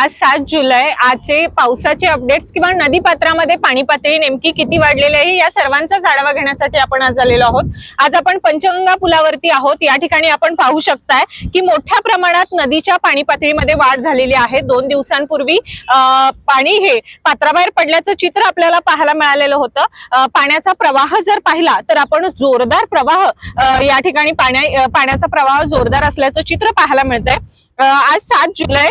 आज 7 जुलै आजचे पावसाचे अपडेट्स किंवा नदी पात्रामध्ये पाणी पातळी नेमकी किती वाढलेली आहे या सर्वांचाच आढावा घेण्यासाठी आपण आज आलेलो आहोत। आज आपण पंचगंगा पुलावरती आहोत। या ठिकाणी आपण पाहू शकताय की मोठ्या प्रमाणात नदीच्या पाणी पातळीमध्ये वाढ झालेली आहे। 2 दिवसांपूर्वी पाणी हे पात्राबाहेर पडल्याचं चित्र आपल्याला पाहायला मिळालेलं होतं। पाण्याचा प्रवाह जर पाहिला तर आपण जोरदार प्रवाह या ठिकाणी पाण्याचा प्रवाह जोरदार असल्याचं चित्र पाहायला मिळतंय। आज 7 जुलै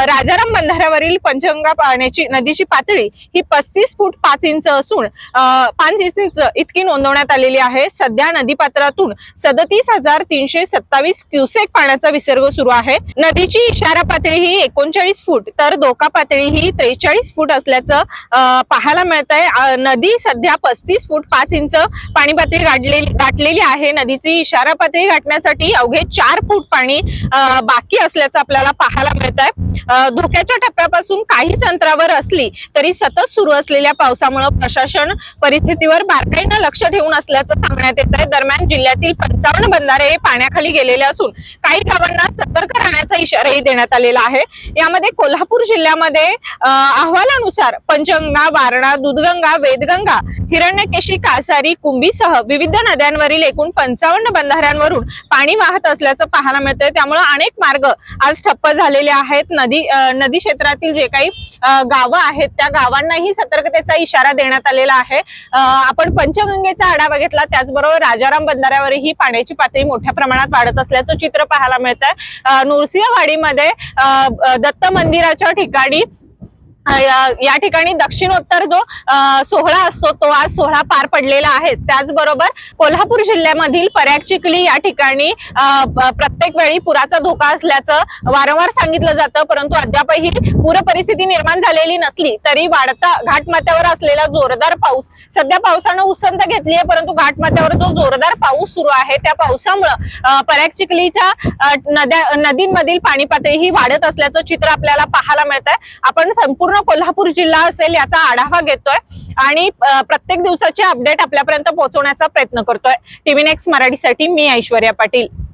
राजाराम बंधाऱ्यावरील पंचगंगा नदीची पातळी ही 35 फूट 5 इंच असून 5 इंच इतकी नोंदवण्यात आलेली आहे। सध्या नदी पात्रातून 37,327 क्युसेक पाण्याचा विसर्ग सुरू आहे। नदीची इशारा पातळी ही 39 फूट तर धोका पातळी ही 43 फूट असल्याचं पाहायला मिळतंय। नदी सध्या 35 फूट 5 इंच पाणी पातळी गाठलेली आहे। नदीची इशारा पातळी गाठण्यासाठी अवघे 4 फूट पाणी बाकी असल्याचं आपल्याला पाहायला मिळतंय। धोक्याच्या टप्प्यापासून काहीच अंतरावर असली तरी सतत सुरू असलेल्या पावसामुळे प्रशासन परिस्थितीवर बारकाईने लक्ष ठेवून असल्याचं सांगण्यात येत आहे। दरम्यान जिल्ह्यातील 55 बंधारे हे पाण्याखाली गेलेले असून काही गावांना सतर्क राहण्याचा इशाराही देण्यात आलेला आहे। यामध्ये कोल्हापूर जिल्ह्यामध्ये अहवालानुसार पंचगंगा, वारणा, दूधगंगा, वेदगंगा, हिरण्यकेशी, कासारी, कुंभीसह विविध नद्यांवरील एकूण 55 बंधाऱ्यांवरून पाणी वाहत असल्याचं पाहायला मिळतंय। त्यामुळे अनेक मार्ग आज ठप्प झालेले आहेत। नदी क्षेत्रातील जे काही गावं आहेत त्या गावांनाही सतर्कतेचा इशारा देण्यात आलेला आहे। आपण पंचगंगेचा आढावा घेतला, त्याचबरोबर राजाराम बंधाऱ्यावरही पाण्याची पातळी मोठ्या प्रमाणात वाढत असल्याचं चित्र पाहायला मिळतंय। नृसिंहवाडीमध्ये दत्त मंदिराच्या ठिकाणी या ठिकाणी दक्षिणोत्तर जो सोहळा असतो तो आज सोहळा पार पडलेला आहे। त्याचबरोबर कोल्हापूर जिल्ह्यामधील पर्याग चिखली या ठिकाणी प्रत्येक वेळी पुराचा धोका असल्याचं वारंवार सांगितलं जातं, परंतु अद्यापही पूर परिस्थिती निर्माण झालेली नसली तरी वाढता घाटमाथ्यावर असलेला जोरदार पाऊस, सध्या पावसानं उसंत घेतली आहे, परंतु घाटमाथ्यावर जो जोरदार पाऊस सुरू आहे त्या पावसामुळे पर्याग चिखलीच्या नदींमधील पाणी पातळी ही वाढत असल्याचं चित्र आपल्याला पाहायला मिळतंय। आपण संपूर्ण कोल्हापूर जिल्हा असेल याचा आढावा घेतोय आणि प्रत्येक दिवसाचे अपडेट आपल्यापर्यंत पोहोचवण्याचा प्रयत्न करतोय। टीव्ही नेक्स्ट मराठीसाठी मी ऐश्वर्या पाटील।